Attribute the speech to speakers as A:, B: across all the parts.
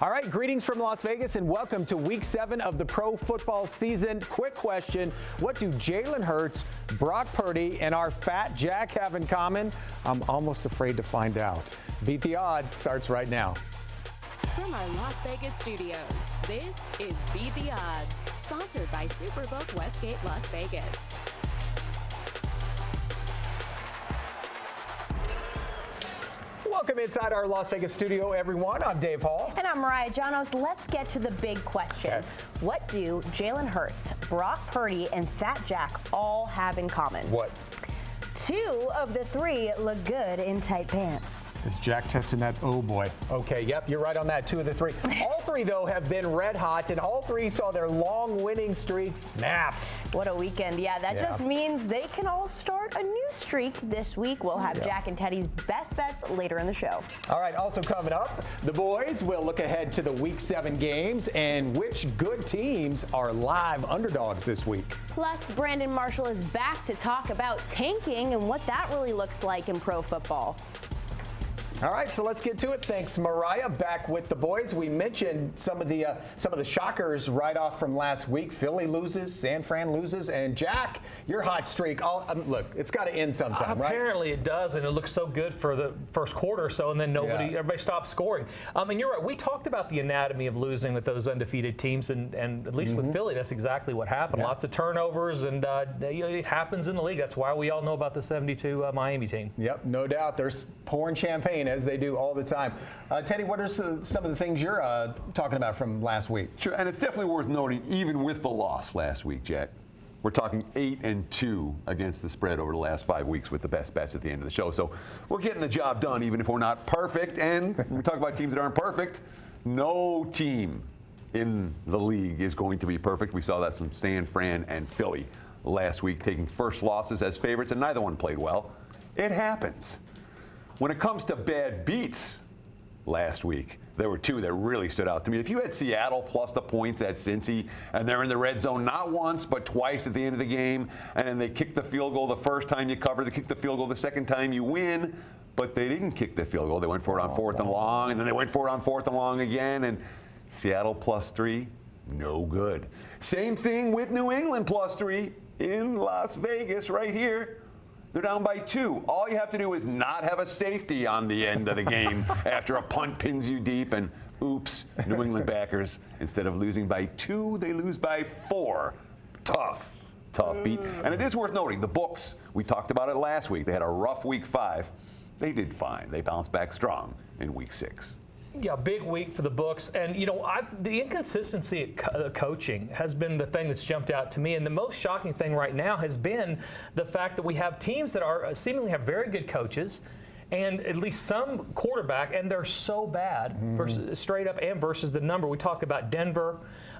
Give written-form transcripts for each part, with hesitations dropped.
A: All right, greetings from Las Vegas and welcome to Week 7 of the pro football season. Quick question, what do Jalen Hurts, Brock Purdy, and our fat Jack have in common? I'm almost afraid to find out. Beat the Odds starts right now.
B: From our Las Vegas studios, this is Beat the Odds, sponsored by Superbook Westgate Las Vegas.
A: Welcome inside our Las Vegas studio, everyone. I'm Dave Hall.
C: And I'm Mariah Janos. Let's get to the big question.
A: Okay.
C: What do Jalen Hurts, Brock Purdy, and Fat Jack all have in common?
A: What?
C: 2 of the 3 look good in tight pants.
A: Is Jack testing that? Oh, boy. Okay, yep, you're right on that. 2 of the 3. All 3, though, have been red hot, and all 3 saw their long winning streak snapped.
C: What a weekend. Yeah, that just means they can all start a new streak this week. We'll have Jack and Teddy's best bets later in the show.
A: All right, also coming up, the boys will look ahead to the Week 7 games and which good teams are live underdogs this week.
C: Plus, Brandon Marshall is back to talk about tanking and what that really looks like in pro football.
A: All right, so let's get to it. Thanks, Mariah. Back with the boys. We mentioned some of the shockers right off from last week. Philly loses, San Fran loses, and Jack, your hot streak. Look, it's got to end sometime, right?
D: Apparently it does, and it looks so good for the first quarter or so, and then everybody stops scoring. And you're right. We talked about the anatomy of losing with those undefeated teams, and at least with Philly, that's exactly what happened. Lots of turnovers, and it happens in the league. That's why we all know about the 72 Miami team. Yep,
A: no doubt. They're pouring champagne as they do all the time. Teddy, what are some of the things you're talking about from last week?
E: Sure, and it's definitely worth noting, even with the loss last week, Jack, we're talking 8-2 against the spread over the last 5 weeks with the best bets at the end of the show. So we're getting the job done, even if we're not perfect. And when we talk about teams that aren't perfect, no team in the league is going to be perfect. We saw that from San Fran and Philly last week, taking first losses as favorites, and neither one played well. It happens. When it comes to bad beats last week, there were 2 that really stood out to me. If you had Seattle plus the points at Cincy, and they're in the red zone not once but twice at the end of the game, and then they kick the field goal the first time you cover, they kick the field goal the second time you win, but they didn't kick the field goal. They went for it on 4th and long, and then they went for it on 4th and long again, and Seattle plus 3, no good. Same thing with New England plus 3 in Las Vegas right here. They're down by 2. All you have to do is not have a safety on the end of the game after a punt pins you deep, and oops, New England backers, instead of losing by 2, they lose by 4. Tough beat. And it is worth noting, the books, we talked about it last week. They had a rough week 5. They did fine. They bounced back strong in week 6.
D: Yeah, big week for the books. And, the inconsistency at coaching has been the thing that's jumped out to me. And the most shocking thing right now has been the fact that we have teams that are seemingly have very good coaches and at least some quarterback, and they're so bad versus, straight up and versus the number. We talk about Denver.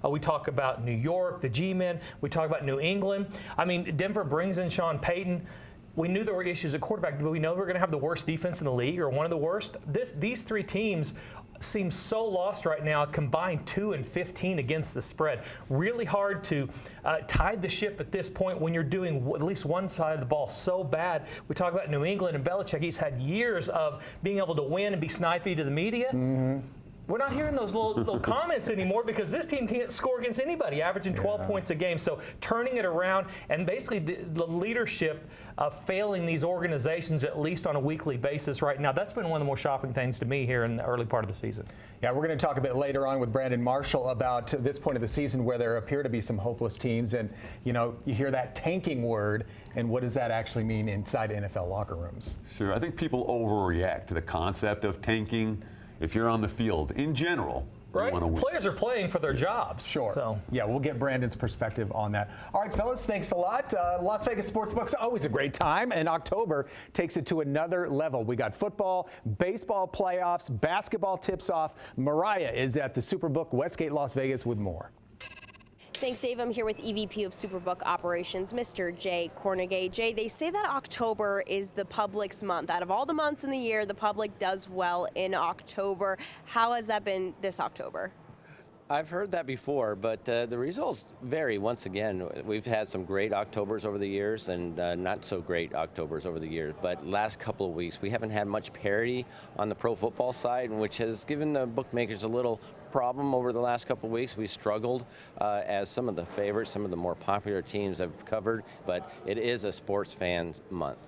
D: We talk about New York, the G-men. We talk about New England. I mean, Denver brings in Sean Payton. We knew there were issues at quarterback, but we know we're going to have the worst defense in the league, or one of the worst. These 3 teams seem so lost right now, combined 2-15 against the spread. Really hard to tide the ship at this point when you're doing at least one side of the ball so bad. We talk about New England and Belichick. He's had years of being able to win and be snipey to the media. We're not hearing those little comments anymore because this team can't score against anybody, averaging 12 points a game. So turning it around, and basically the leadership failing these organizations at least on a weekly basis right now. That's been one of the more shocking things to me here in the early part of the season.
A: Yeah, we're going to talk a bit later on with Brandon Marshall about this point of the season where there appear to be some hopeless teams. And, you hear that tanking word, and what does that actually mean inside NFL locker rooms?
E: Sure. I think people overreact to the concept of tanking. If you're on the field, in general,
D: right? Players are playing for their jobs.
A: Sure. So. Yeah, we'll get Brandon's perspective on that. All right, fellas, thanks a lot. Las Vegas Sportsbook's always a great time, and October takes it to another level. We got football, baseball playoffs, basketball tips off. Mariah is at the Superbook Westgate Las Vegas with more.
F: Thanks, Dave. I'm here with EVP of Superbook Operations, Mr. Jay Cornegay. Jay, they say that October is the public's month. Out of all the months in the year, the public does well in October. How has that been this October?
G: I've heard that before, but the results vary. Once again, we've had some great Octobers over the years and not so great Octobers over the years. But last couple of weeks, we haven't had much parity on the pro football side, which has given the bookmakers a little problem over the last couple of weeks. We struggled as some of the favorites, some of the more popular teams have covered, but it is a sports fans month.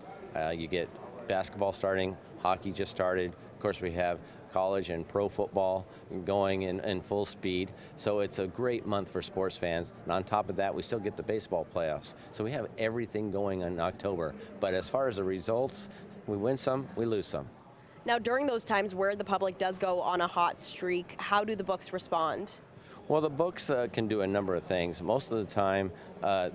G: You get basketball starting, hockey just started. Of course, we have college and pro football going in full speed. So it's a great month for sports fans. And on top of that, we still get the baseball playoffs. So we have everything going in October. But as far as the results, we win some, we lose some.
F: Now, during those times where the public does go on a hot streak, how do the books respond?
G: Well, the books can do a number of things. Most of the time,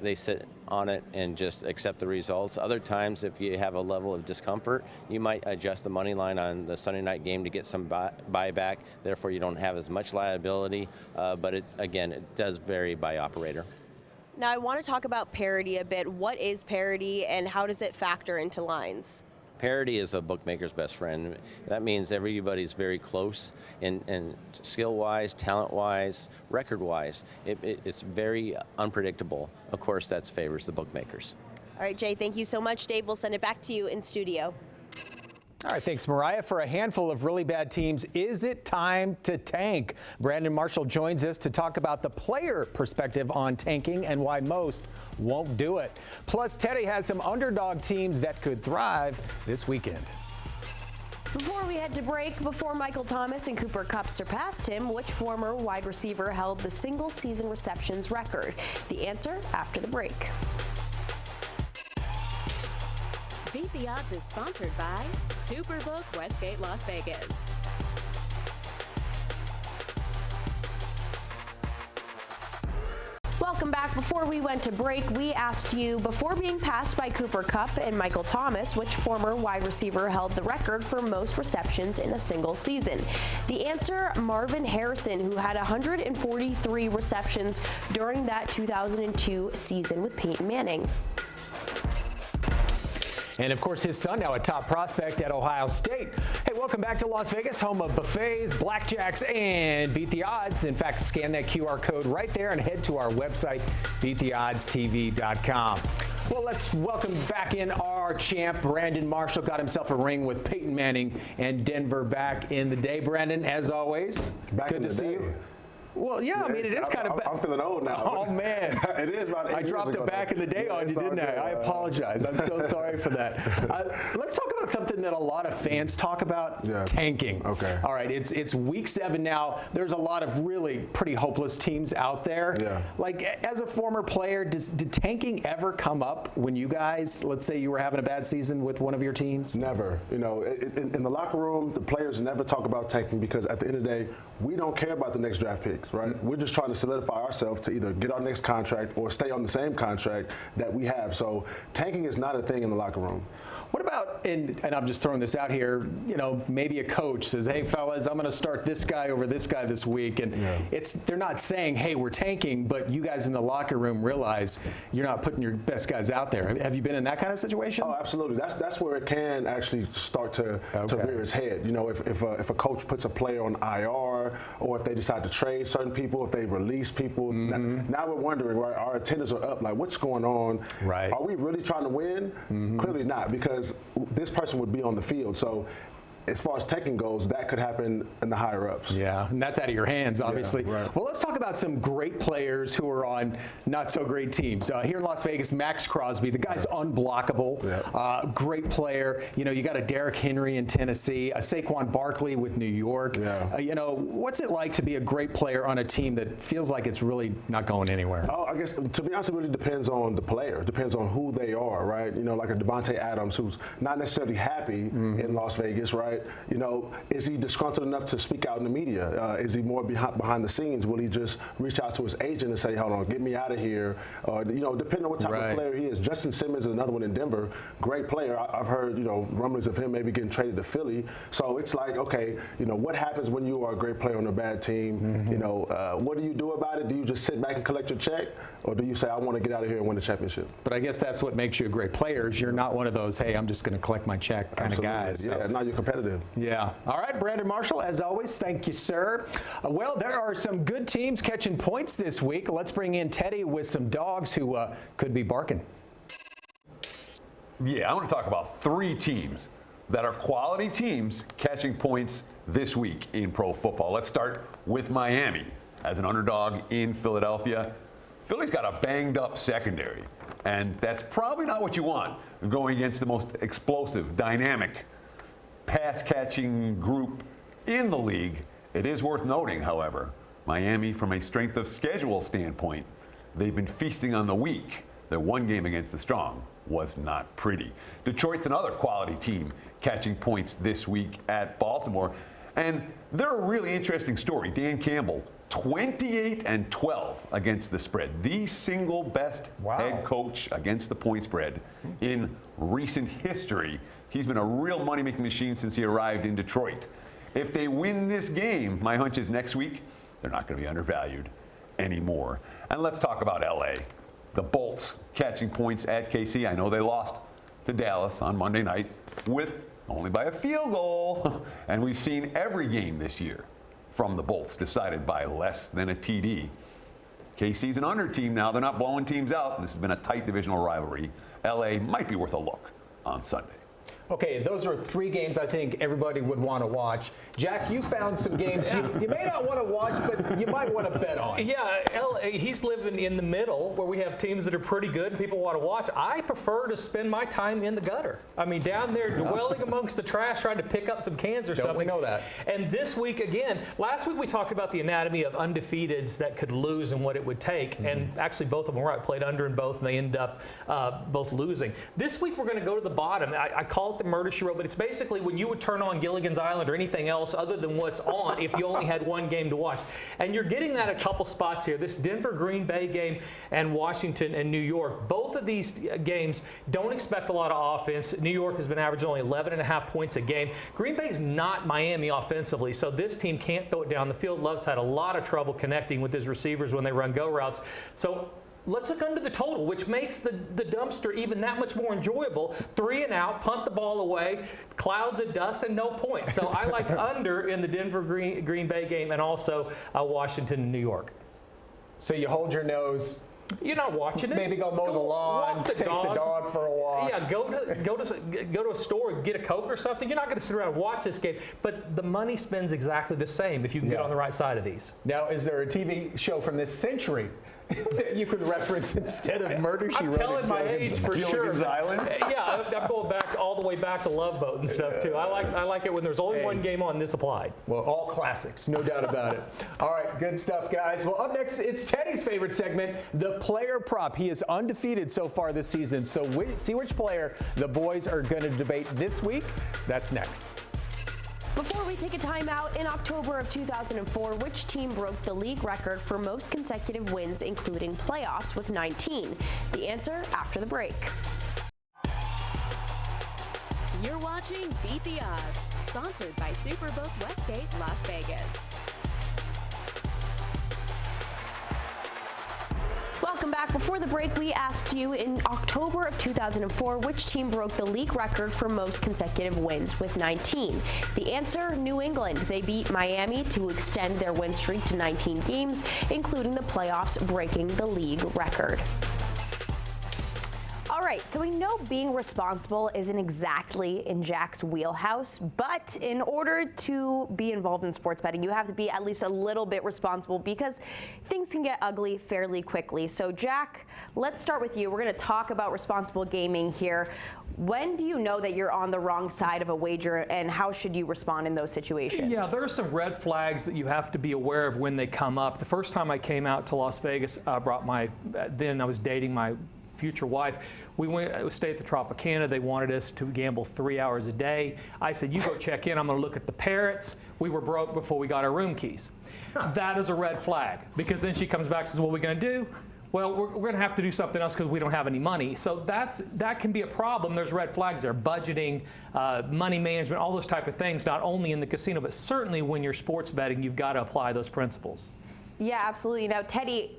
G: they sit on it and just accept the results. Other times, if you have a level of discomfort, you might adjust the money line on the Sunday night game to get some buyback. Therefore, you don't have as much liability. But it does vary by operator.
F: Now, I want to talk about parity a bit. What is parity and how does it factor into lines?
G: Parity is a bookmaker's best friend. That means everybody's very close in skill-wise, talent-wise, record-wise. It's very unpredictable. Of course, that favors the bookmakers.
F: All right, Jay, thank you so much. Dave, we'll send it back to you in studio.
A: All right, thanks, Mariah. For a handful of really bad teams, is it time to tank? Brandon Marshall joins us to talk about the player perspective on tanking and why most won't do it. Plus, Teddy has some underdog teams that could thrive this weekend.
C: Before we head to break, before Michael Thomas and Cooper Kupp surpassed him, which former wide receiver held the single-season receptions record? The answer after the break.
B: Beat the Odds is sponsored by Superbook Westgate Las Vegas.
C: Welcome back. Before we went to break, we asked you, before being passed by Cooper Kupp and Michael Thomas, which former wide receiver held the record for most receptions in a single season? The answer, Marvin Harrison, who had 143 receptions during that 2002 season with Peyton Manning.
A: And of course, his son now a top prospect at Ohio State. Hey, welcome back to Las Vegas, home of buffets, blackjacks, and Beat the Odds. In fact, scan that QR code right there and head to our website, beattheoddstv.com. Well, let's welcome back in our champ. Brandon Marshall got himself a ring with Peyton Manning and Denver back in the day. Brandon, as always, good to see you. Well, yeah, I mean, it is kind of.
H: I'm feeling old now.
A: Oh, man.
H: It is about 8 years
A: I dropped it back in the day on you, didn't I? I apologize. I'm so sorry for that. Let's talk about something that a lot of fans talk about, tanking.
H: Okay.
A: All right, it's week 7 now. There's a lot of really pretty hopeless teams out there.
H: Yeah.
A: Like, as a former player, did tanking ever come up when you guys, let's say you were having a bad season with one of your teams?
H: Never. You know, in the locker room, the players never talk about tanking because at the end of the day, we don't care about the next draft picks, right? We're just trying to solidify ourselves to either get our next contract or stay on the same contract that we have. So tanking is not a thing in the locker room.
A: What about, and I'm just throwing this out here, you know, maybe a coach says, hey, fellas, I'm going to start this guy over this guy this week. And they're not saying, hey, we're tanking, but you guys in the locker room realize you're not putting your best guys out there. Have you been in that kind of situation?
H: Oh, absolutely. That's where it can actually start to rear its head. You know, if a coach puts a player on IR or if they decide to trade certain people, if they release people, now we're wondering, right, our attenders are up, like, what's going on?
A: Right.
H: Are we really trying to win? Clearly not, because this person would be on the field. So as far as tanking goes, that could happen in the higher ups.
A: Yeah, and that's out of your hands, obviously.
H: Yeah, right.
A: Well, let's talk about some great players who are on not so great teams. Here in Las Vegas, Max Crosby, the guy's unblockable.
H: Yeah.
A: Great player. You know, you got a Derrick Henry in Tennessee, a Saquon Barkley with New York.
H: Yeah.
A: You know, what's it like to be a great player on a team that feels like it's really not going anywhere?
H: Oh, I guess, to be honest, it really depends on the player. It depends on who they are, right? You know, like a Devontae Adams, who's not necessarily happy in Las Vegas, right? You know, is he disgruntled enough to speak out in the media? Is he more behind the scenes? Will he just reach out to his agent and say, hold on, get me out of here? You know, depending on what type of player he is. Justin Simmons is another one in Denver, great player. I've heard, you know, rumblings of him maybe getting traded to Philly. So it's like, okay, you know, what happens when you are a great player on a bad team? You know, what do you do about it? Do you just sit back and collect your check? Or do you say, I want to get out of here and win the championship?
A: But I guess that's what makes you a great player is you're not one of those, hey, I'm just going to collect my check kind of guys.
H: Yeah, now you're competitive. competitive.
A: Yeah. All right, Brandon Marshall, as always, thank you, sir. Well, there are some good teams catching points this week. Let's bring in Teddy with some dogs who could be barking.
E: Yeah, I want to talk about 3 teams that are quality teams catching points this week in pro football. Let's start with Miami as an underdog in Philadelphia. Philly's got a banged up secondary, and that's probably not what you want going against the most explosive, dynamic, pass-catching group in the league. It is worth noting, however, Miami, from a strength of schedule standpoint, they've been feasting on the weak. Their one game against the strong was not pretty. Detroit's another quality team catching points this week at Baltimore. And they're a really interesting story. Dan Campbell, 28-12 against the spread. The single best head coach against the point spread in recent history. He's been a real money-making machine since he arrived in Detroit. If they win this game, my hunch is next week, they're not going to be undervalued anymore. And let's talk about L.A. The Bolts catching points at KC. I know they lost to Dallas on Monday night with only by a field goal. And we've seen every game this year from the Bolts decided by less than a TD. KC's an under team now. They're not blowing teams out. This has been a tight divisional rivalry. LA might be worth a look on Sunday.
A: Okay, those are 3 games I think everybody would want to watch. Jack, you found some games you may not want to watch, but you might want to bet on.
D: Yeah, he's living in the middle where we have teams that are pretty good and people want to watch. I prefer to spend my time in the gutter. I mean, down there dwelling amongst the trash, trying to pick up some cans or something.
A: We know that.
D: And this week, again, last week we talked about the anatomy of undefeateds that could lose and what it would take. And actually both of them were right. Played under in both, and they ended up both losing. This week we're going to go to the bottom. I call it the murder she wrote, but it's basically when you would turn on Gilligan's Island or anything else other than what's on if you only had one game to watch. And you're getting that a couple spots here. This Denver-Green Bay game and Washington and New York. Both of these games don't expect a lot of offense. New York has been averaging only 11.5 points a game. Green Bay's not Miami offensively, so this team can't throw it down the field. Love's had a lot of trouble connecting with his receivers when they run go routes. So let's look under the total, which makes the dumpster even that much more enjoyable. 3 and out, punt the ball away, clouds of dust, and no points. So I like under in the Denver-Green Bay game and also Washington and New York.
A: So you hold your nose.
D: You're not watching it.
A: Maybe go mow the lawn, take the dog for a walk.
D: Yeah, go to a store and get a Coke or something. You're not going to sit around and watch this game. But the money spends exactly the same if you can get on the right side of these.
A: Now, is there a TV show from this century that you can reference instead of Murder, She Wrote?
D: I'm telling my age for sure.
E: Island?
D: Yeah, I'm going back all the way back to Love Boat and stuff too. I like it when there's only one game on. This applied.
A: Well, all classics, no doubt about it. All right, good stuff, guys. Well, up next, it's Teddy's favorite segment, the player prop. He is undefeated so far this season. So see which player the boys are going to debate this week. That's next.
C: Before we take a timeout, in October of 2004, which team broke the league record for most consecutive wins, including playoffs, with 19? The answer after the break.
B: You're watching Beat the Odds, sponsored by Superbook Westgate, Las Vegas.
C: Welcome back. Before the break, we asked you in October of 2004 which team broke the league record for most consecutive wins with 19. The answer, New England. They beat Miami to extend their win streak to 19 games, including the playoffs, breaking the league record.
I: All right, so we know being responsible isn't exactly in Jack's wheelhouse, but in order to be involved in sports betting, you have to be at least a little bit responsible because things can get ugly fairly quickly. So Jack, let's start with you. We're going to talk about responsible gaming here. When do you know that you're on the wrong side of a wager, and how should you respond in those situations?
D: Yeah, there are some red flags that you have to be aware of when they come up. The first time I came out to Las Vegas, then I was dating my future wife. We stayed at the Tropicana. They wanted us to gamble 3 hours a day. I said, you go check in. I'm going to look at the parrots. We were broke before we got our room keys. That is a red flag, because then she comes back and says, what are we going to do? Well, we're going to have to do something else because we don't have any money. So that can be a problem. There's red flags there. Budgeting, money management, all those type of things, not only in the casino, but certainly when you're sports betting, you've got to apply those principles.
I: Yeah, absolutely. Now, Teddy,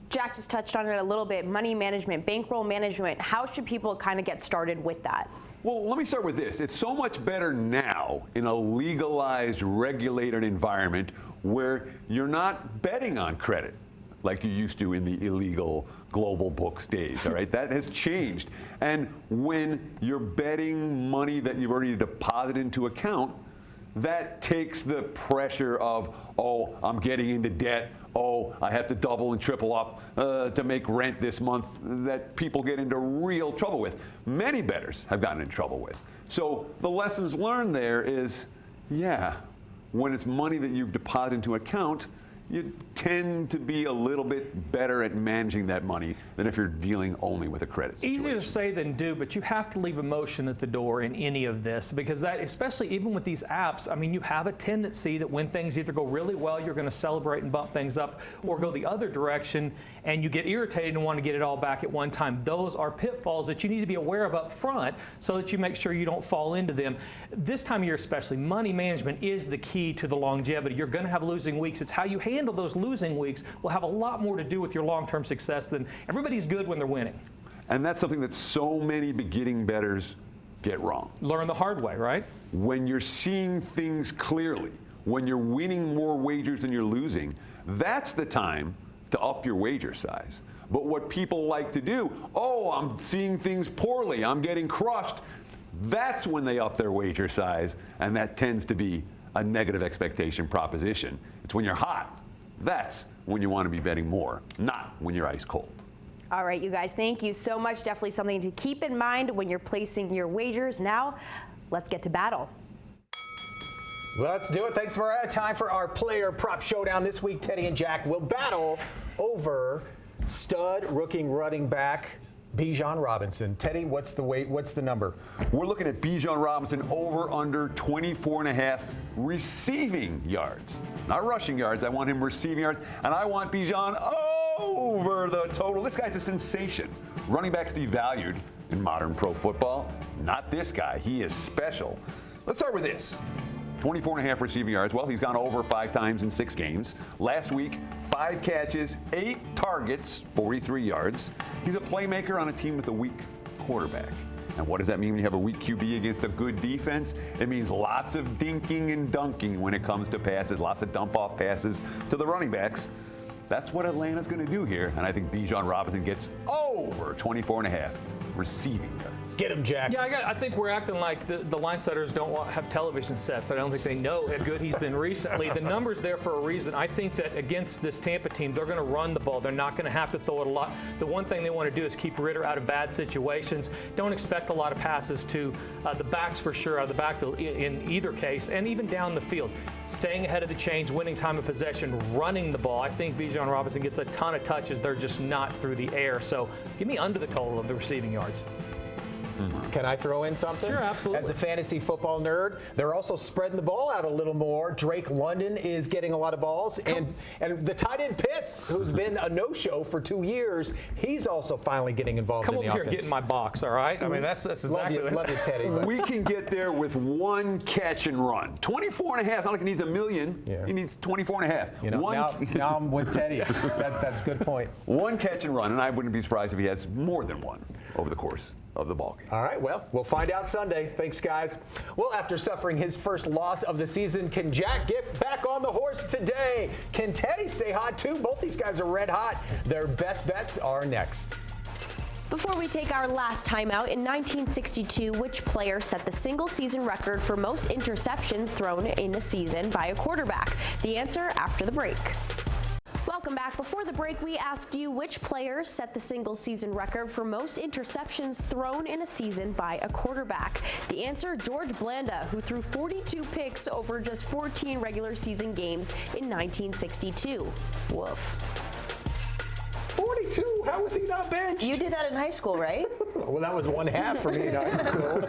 I: Jack just touched on it a little bit. Money management, bankroll management. How should people kind of get started with that?
E: Well, let me start with this. It's so much better now in a legalized, regulated environment where you're not betting on credit like you used to in the illegal global books days, all right? That has changed. And when you're betting money that you've already deposited into account, that takes the pressure of, oh, I'm getting into debt. Oh, I have to double and triple up to make rent this month, that people get into real trouble with. Many bettors have gotten in trouble with. So the lessons learned there is, yeah, when it's money that you've deposited into account, you tend to be a little bit better at managing that money than if you're dealing only with a credit situation.
D: Easier to say than do, but you have to leave emotion at the door in any of this, because that, especially even with these apps, I mean, you have a tendency that when things either go really well, you're going to celebrate and bump things up, or go the other direction and you get irritated and want to get it all back at one time. Those are pitfalls that you need to be aware of up front so that you make sure you don't fall into them. This time of year especially, money management is the key to the longevity. You're going to have losing weeks. It's how you handle those losing weeks will have a lot more to do with your long-term success than everybody's good when they're winning.
E: And that's something that so many beginning bettors get wrong.
D: Learn the hard way, right?
E: When you're seeing things clearly, when you're winning more wagers than you're losing, that's the time to up your wager size. But what people like to do, oh, I'm seeing things poorly, I'm getting crushed, that's when they up their wager size, and that tends to be a negative expectation proposition. It's when you're hot. That's when you want to be betting more, not when you're ice cold.
I: All right, you guys, thank you so much. Definitely something to keep in mind when you're placing your wagers. Now, let's get to battle.
A: Let's do it. Thanks for time for our player prop showdown this week. Teddy and Jack will battle over stud rookie running back Bijan Robinson. Teddy, what's the number?
E: We're looking at Bijan Robinson over under 24.5 receiving yards. Not rushing yards. I want him receiving yards. And I want Bijan over the total. This guy's a sensation. Running backs devalued in modern pro football. Not this guy. He is special. Let's start with this. 24.5 receiving yards. Well, he's gone over 5 times in 6 games. Last week, 5 catches, 8 targets, 43 yards. He's a playmaker on a team with a weak quarterback. And what does that mean when you have a weak QB against a good defense? It means lots of dinking and dunking when it comes to passes, lots of dump-off passes to the running backs. That's what Atlanta's going to do here, and I think Bijan Robinson gets over 24.5 receiving yards.
A: Get him, Jack.
D: Yeah, I think we're acting like the line setters don't have television sets. I don't think they know how good he's been recently. The number's there for a reason. I think that against this Tampa team, they're going to run the ball. They're not going to have to throw it a lot. The one thing they want to do is keep Ritter out of bad situations. Don't expect a lot of passes to the backs for sure, out of the backfield in either case, and even down the field. Staying ahead of the chains, winning time of possession, running the ball. I think Bijan Robinson gets a ton of touches. They're just not through the air. So give me under the total of the receiving yards.
A: Can I throw in something?
D: Sure, absolutely.
A: As a fantasy football nerd, they're also spreading the ball out a little more. Drake London is getting a lot of balls. And the tight end Pitts, who's been a no-show for 2 years, he's also finally getting involved in the offense.
D: Come over here and get in my box, all right? I mean, that's exactly what
A: Love you, Teddy. But.
E: We can get there with 1 catch and run. 24.5, not like he needs a million.
A: Yeah.
E: He needs 24.5.
A: You know, now I'm with Teddy. That's a good point.
E: 1 catch and run, and I wouldn't be surprised if he has more than 1 over the course of the ballgame.
A: All right, well, we'll find out Sunday. Thanks, guys. Well, after suffering his first loss of the season, can Jack get back on the horse today? Can Teddy stay hot, too? Both these guys are red hot. Their best bets are next.
C: Before we take our last timeout, in 1962, which player set the single-season record for most interceptions thrown in a season by a quarterback? The answer after the break. Welcome back. Before the break, we asked you which players set the single-season record for most interceptions thrown in a season by a quarterback. The answer, George Blanda, who threw 42 picks over just 14 regular season games in 1962. Woof.
A: 42? How was he not benched?
I: You did that in high school, right?
A: Well, that was 1/2 for me in high school.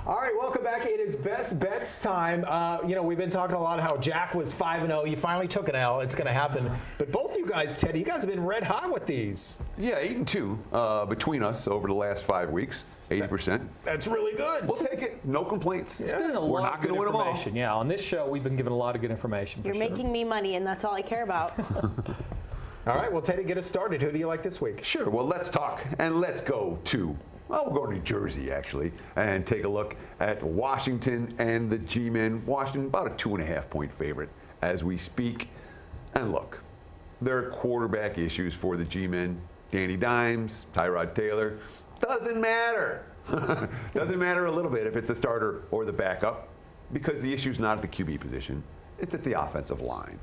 A: All right, welcome back. It is best bets time. We've been talking a lot how Jack was 5-0. You finally took an L. It's going to happen. But both you guys, Teddy, you guys have been red hot with these.
E: Yeah, 8-2 between us over the last 5 weeks. 80%.
A: That's really good.
E: We'll take it. No complaints.
D: It's been a
E: We're
D: lot
E: not
D: of good
E: going to win them all.
D: information. Yeah, on this show, we've been given a lot of good information.
I: You're making me money, and that's all I care about.
A: All right, well, Teddy, get us started. Who do you like this week?
E: Sure. Well, let's talk and let's go to Well, we'll go to New Jersey, actually, and take a look at Washington and the G-men. Washington, about a 2.5-point favorite as we speak. And look, there are quarterback issues for the G-men. Danny Dimes, Tyrod Taylor. Doesn't matter. Doesn't matter a little bit if it's the starter or the backup, because the issue's not at the QB position. It's at the offensive line.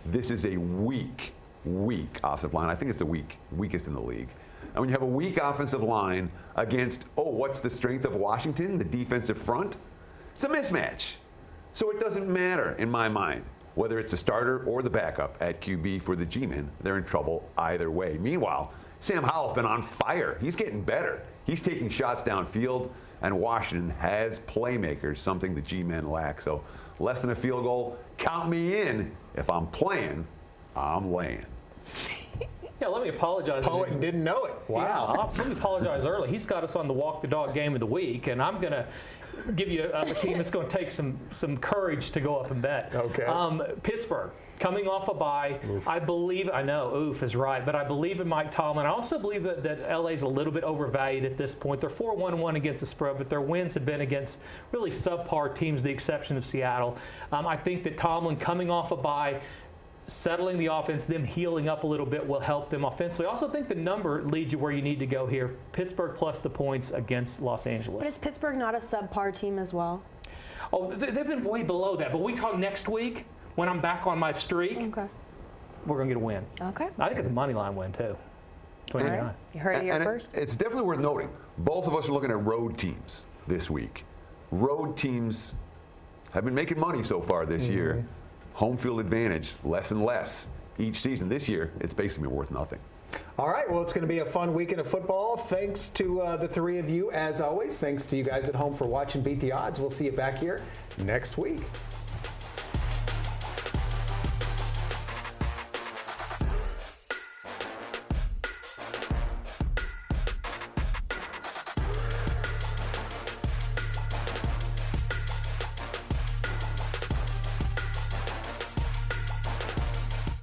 E: This is a weak offensive line. I think it's the weakest in the league. And when you have a weak offensive line against, what's the strength of Washington, the defensive front? It's a mismatch. So it doesn't matter in my mind whether it's the starter or the backup at QB for the G-men. They're in trouble either way. Meanwhile, Sam Howell's been on fire. He's getting better. He's taking shots downfield, and Washington has playmakers, something the G-men lack. So less than a field goal, count me in. If I'm playing, I'm laying.
D: Yeah, let me apologize.
A: Poet and didn't know it. Wow.
D: Yeah, let me apologize early. He's got us on the Walk the Dog game of the week, and I'm going to give you a team that's going to take some courage to go up and bet.
A: Okay.
D: Pittsburgh, coming off a bye. Oof. I know, oof is right, but I believe in Mike Tomlin. I also believe that LA's a little bit overvalued at this point. They're 4-1-1 against the spread, but their wins have been against really subpar teams, with the exception of Seattle. I think that Tomlin, coming off a bye, settling the offense, them healing up a little bit will help them offensively. I also think the number leads you where you need to go here. Pittsburgh plus the points against Los Angeles.
I: But is Pittsburgh not a subpar team as well?
D: Oh, they've been way below that. But we talk next week when I'm back on my streak.
I: Okay.
D: We're going to get a win.
I: Okay.
D: I think it's a money line win, too. 29.
I: Right. You heard it here first.
E: It's definitely worth noting. Both of us are looking at road teams this week. Road teams have been making money so far this year. Home field advantage, less and less each season. This year, it's basically worth nothing.
A: All right, well, it's going to be a fun weekend of football. Thanks to the three of you, as always. Thanks to you guys at home for watching Beat the Odds. We'll see you back here next week.